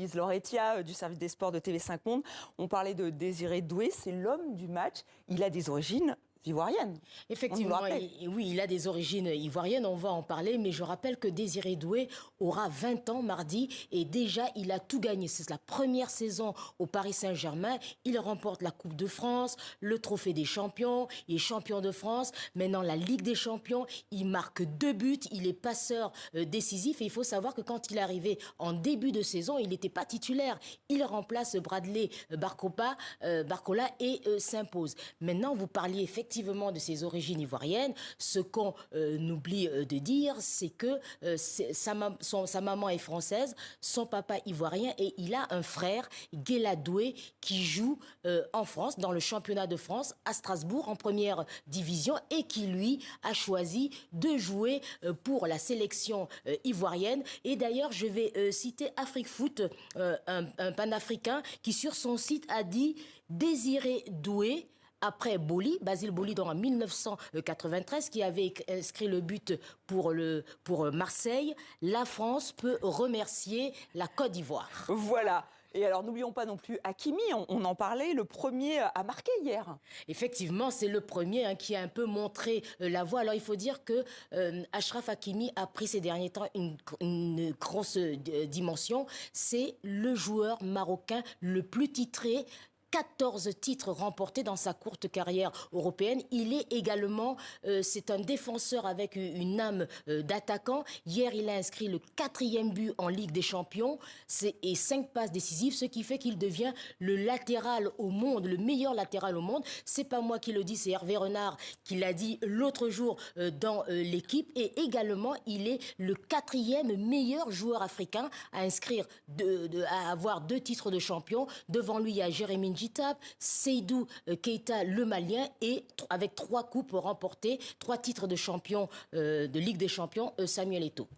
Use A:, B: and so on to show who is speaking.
A: Louise Lauretia du service des sports de TV5 Monde. On parlait de Désiré Doué, c'est l'homme du match. Il a des origines ivoirienne.
B: Effectivement, oui, il a des origines ivoiriennes, on va en parler, mais je rappelle que Désiré Doué aura 20 ans mardi et déjà il a tout gagné. C'est la première saison au Paris Saint-Germain. Il remporte la Coupe de France, le Trophée des champions, il est champion de France. Maintenant, la Ligue des champions, il marque 2 buts, il est passeur décisif et il faut savoir que quand il est arrivé en début de saison, il n'était pas titulaire. Il remplace Bradley Barcola et s'impose. Maintenant, vous parliez effectivement de ses origines ivoiriennes. Ce qu'on oublie de dire, c'est que sa maman est française, son papa ivoirien et il a un frère, Guéla Doué, qui joue en France, dans le championnat de France, à Strasbourg, en première division, et qui, lui, a choisi de jouer pour la sélection ivoirienne. Et d'ailleurs, je vais citer Afrique Foot, un panafricain, qui sur son site a dit « Désiré Doué ». Après Boli, Basile Boli, en 1993, qui avait inscrit le but pour Marseille, la France peut remercier la Côte d'Ivoire.
A: Voilà. Et alors, n'oublions pas non plus Hakimi, on en parlait, le premier à marquer hier.
B: Effectivement, c'est le premier qui a un peu montré la voie. Alors, il faut dire que Achraf Hakimi a pris ces derniers temps une grosse dimension. C'est le joueur marocain le plus titré. 14 titres remportés dans sa courte carrière européenne. Il est également, c'est un défenseur avec une âme d'attaquant. Hier, il a inscrit le 4e but en Ligue des Champions et 5 passes décisives, ce qui fait qu'il devient le latéral au monde, le meilleur latéral au monde. C'est pas moi qui le dis, c'est Hervé Renard qui l'a dit l'autre jour dans l'équipe. Et également, il est le 4e meilleur joueur africain à inscrire, à avoir 2 titres de champion. Devant lui, il y a Jérémy Gitap, Seydou Keita, le Malien, et avec 3 coupes remportées, 3 titres de champion de Ligue des Champions, Samuel Eto'o.